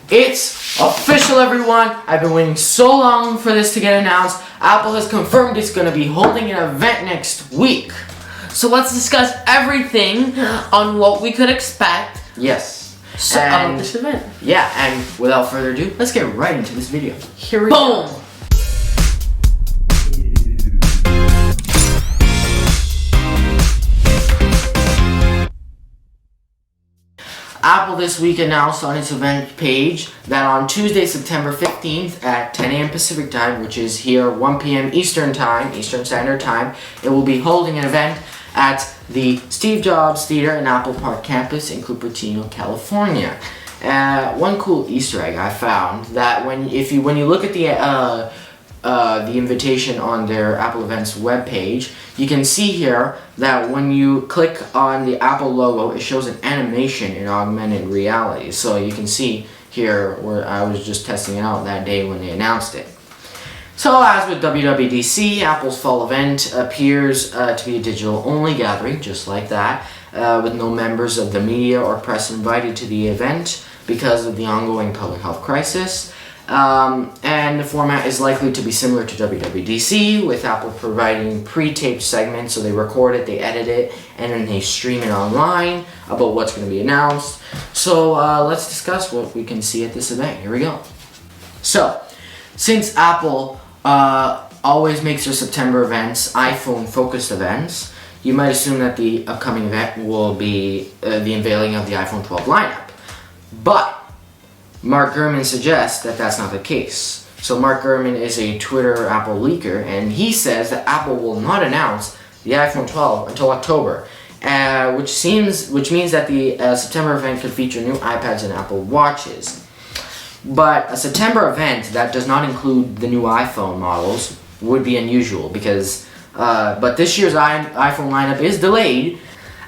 It's official, everyone. I've been waiting so long for this to get announced. Apple has confirmed it's going to be holding an event next week. So let's discuss everything on what we could expect. Yes. About this event. Yeah, and without further ado, let's get right into this video. Here we go. Boom! Apple this week announced on its event page that on Tuesday, September 15th at 10 a.m. Pacific Time, which is here 1 p.m. Eastern Standard Time, it will be holding an event at the Steve Jobs Theater in Apple Park campus in Cupertino, California. One cool Easter egg I found that when you look at the invitation on their Apple Events webpage, you can see here that when you click on the Apple logo, it shows an animation in augmented reality. So you can see here where I was just testing it out that day when they announced it. So as with WWDC, Apple's fall event appears to be a digital-only gathering, just like that, with no members of the media or press invited to the event because of the ongoing public health crisis. And the format is likely to be similar to WWDC, with Apple providing pre-taped segments, so they record it, they edit it, and then they stream it online about what's going to be announced. So let's discuss what we can see at this event. Here we go. So, since Apple always makes their September events iPhone-focused events, you might assume that the upcoming event will be the unveiling of the iPhone 12 lineup. But Mark Gurman suggests that that's not the case. So Mark Gurman is a Twitter Apple leaker, and he says that Apple will not announce the iPhone 12 until October, which means that the September event could feature new iPads and Apple Watches. But a September event that does not include the new iPhone models would be unusual because, but this year's iPhone lineup is delayed.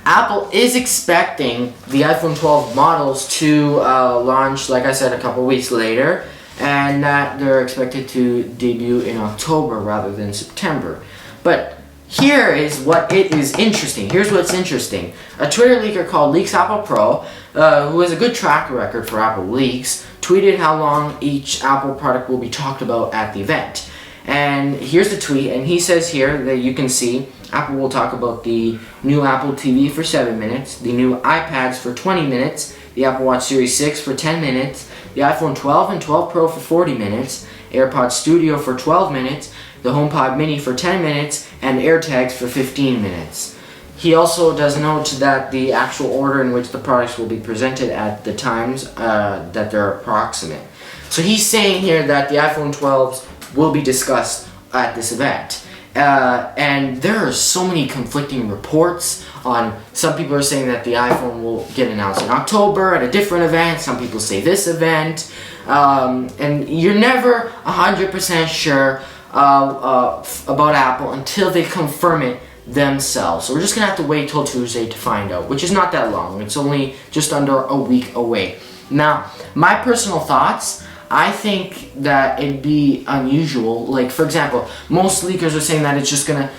Apple is expecting the iPhone 12 models to launch, like I said, a couple weeks later, and that they're expected to debut in October rather than September. But here is what it is interesting. Here's what's interesting. A Twitter leaker called Leaks Apple Pro, who has a good track record for Apple leaks, tweeted how long each Apple product will be talked about at the event. And here's the tweet, and he says here that you can see Apple will talk about the new Apple TV for 7 minutes, the new iPads for 20 minutes, the Apple Watch Series 6 for 10 minutes, the iPhone 12 and 12 Pro for 40 minutes, AirPods Studio for 12 minutes, the HomePod Mini for 10 minutes, and AirTags for 15 minutes. He also does note that the actual order in which the products will be presented at the times that they're approximate. So he's saying here that the iPhone 12s will be discussed at this event. And there are so many conflicting reports on, some people are saying that the iPhone will get announced in October at a different event, some people say this event, and you're never 100% sure about Apple until they confirm it themselves. So we're just going to have to wait till Tuesday to find out, which is not that long. It's only just under a week away. Now, my personal thoughts, I think that it'd be unusual. Like, for example, most leakers are saying that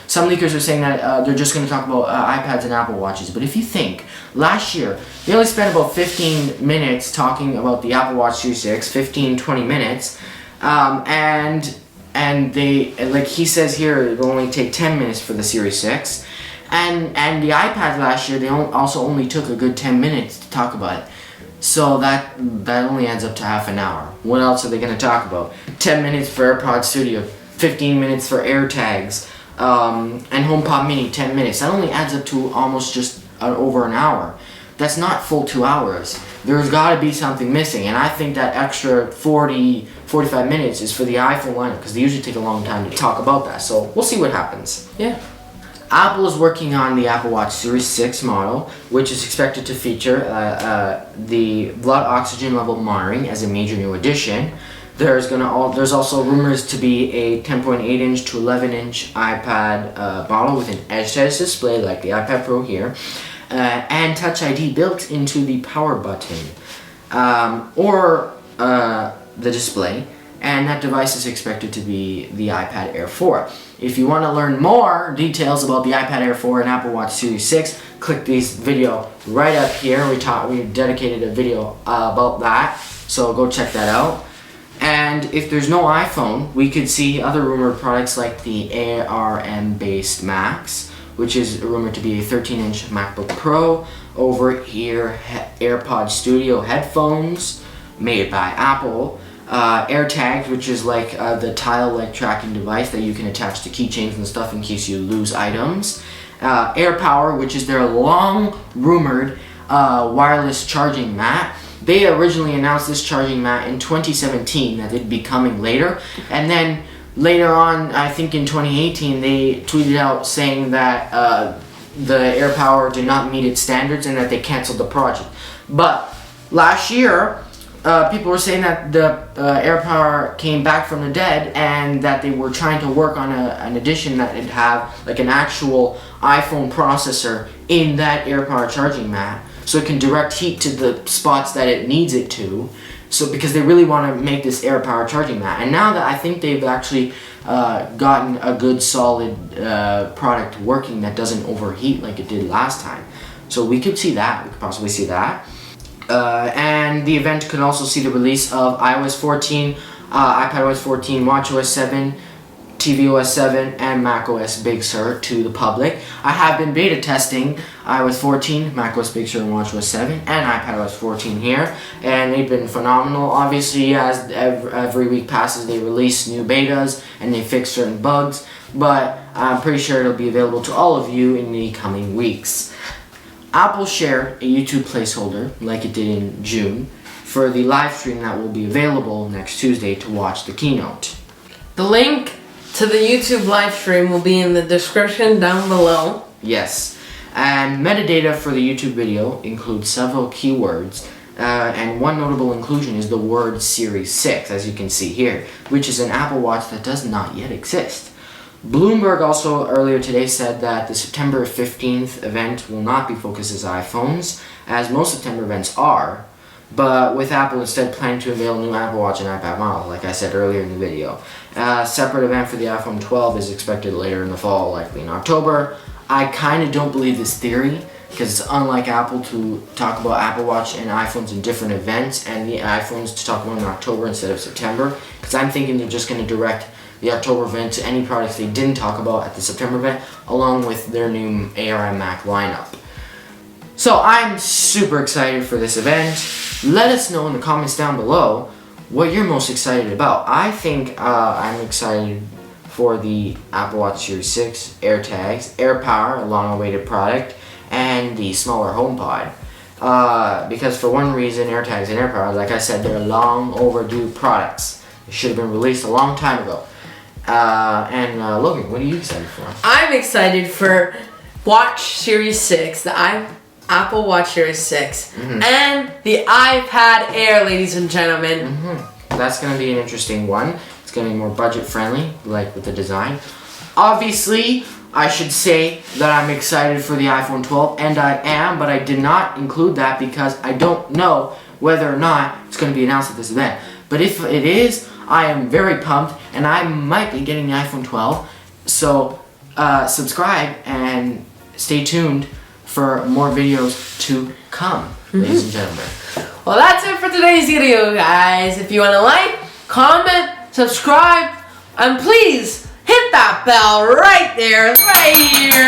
some leakers are saying that they're just gonna talk about iPads and Apple Watches. But if you think, last year, they only spent about 15 minutes talking about the Apple Watch Series 6, 20 minutes, and they, like he says here, it will only take 10 minutes for the Series 6, and the iPad last year, they also only took a good 10 minutes to talk about it. So that only adds up to half an hour. What else are they going to talk about? 10 minutes for AirPods Studio, 15 minutes for AirTags, and HomePod Mini, 10 minutes. That only adds up to almost just over an hour. That's not full 2 hours. There's got to be something missing, and I think that extra 45 minutes is for the iPhone lineup, because they usually take a long time to talk about that. So we'll see what happens. Yeah. Apple is working on the Apple Watch Series 6 model, which is expected to feature the blood oxygen level monitoring as a major new addition. There's also rumors to be a 10.8-inch to 11-inch iPad model with an edge-to-edge display like the iPad Pro here, and Touch ID built into the power button or the display. And that device is expected to be the iPad Air 4. If you want to learn more details about the iPad Air 4 and Apple Watch Series 6, click this video right up here. We dedicated a video about that. So go check that out. And if there's no iPhone, we could see other rumored products like the ARM-based Macs, which is rumored to be a 13-inch MacBook Pro. Over here, AirPod Studio headphones made by Apple. AirTags, which is like the tile-like tracking device that you can attach to keychains and stuff in case you lose items. AirPower, which is their long-rumored wireless charging mat. They originally announced this charging mat in 2017 that it'd be coming later, and then later on, I think in 2018, they tweeted out saying that the AirPower did not meet its standards and that they canceled the project. But last year, people were saying that the AirPower came back from the dead and that they were trying to work on an edition that would have like an actual iPhone processor in that AirPower charging mat, so it can direct heat to the spots that it needs it to. So because they really want to make this AirPower charging mat, and now that I think they've actually gotten a good solid product working that doesn't overheat like it did last time, so we could see that. We could possibly see that. And the event could also see the release of iOS 14, iPadOS 14, watchOS 7, tvOS 7, and macOS Big Sur to the public. I have been beta testing iOS 14, macOS Big Sur, and watchOS 7, and iPadOS 14 here, and they've been phenomenal. Obviously, as every week passes, they release new betas and they fix certain bugs, but I'm pretty sure it'll be available to all of you in the coming weeks. Apple shared a YouTube placeholder, like it did in June, for the live stream that will be available next Tuesday to watch the keynote. The link to the YouTube live stream will be in the description down below. Yes, and metadata for the YouTube video includes several keywords, and one notable inclusion is the word Series 6, as you can see here, which is an Apple Watch that does not yet exist. Bloomberg also earlier today said that the September 15th event will not be focused on iPhones, as most September events are, but with Apple instead planning to unveil new Apple Watch and iPad models, like I said earlier in the video. A separate event for the iPhone 12 is expected later in the fall, likely in October. I kind of don't believe this theory, because it's unlike Apple to talk about Apple Watch and iPhones in different events, and the iPhones to talk about in October instead of September, because I'm thinking they're just going to direct the October event to any products they didn't talk about at the September event, along with their new ARM Mac lineup. So I'm super excited for this event. Let us know in the comments down below what you're most excited about. I think I'm excited for the Apple Watch Series 6, AirTags, AirPower, a long-awaited product, and the smaller HomePod. Because for one reason, AirTags and AirPower, like I said, they're long overdue products. They should have been released a long time ago. Logan, what are you excited for? I'm excited for Watch Series 6, the Apple Watch Series 6, and the iPad Air, ladies and gentlemen. That's going to be an interesting one. It's going to be more budget friendly, like with the design. Obviously, I should say that I'm excited for the iPhone 12, and I am, but I did not include that because I don't know whether or not it's going to be announced at this event. But if it is, I am very pumped, and I might be getting the iPhone 12. So subscribe and stay tuned for more videos to come, ladies and gentlemen. Well, that's it for today's video, guys. If you want to like, comment, subscribe, and please hit that bell right there, right here.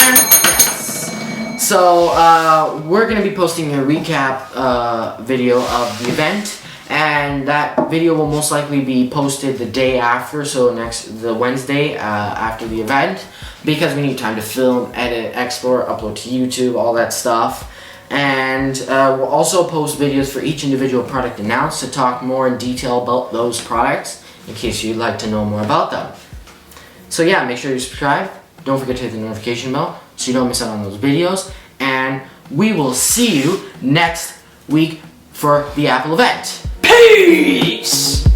Yes. So we're going to be posting a recap video of the event. And that video will most likely be posted the day after, so the Wednesday after the event, because we need time to film, edit, export, upload to YouTube, all that stuff. And we'll also post videos for each individual product announced to talk more in detail about those products, in case you'd like to know more about them. So yeah, make sure you subscribe. Don't forget to hit the notification bell so you don't miss out on those videos. And we will see you next week for the Apple event. Peace!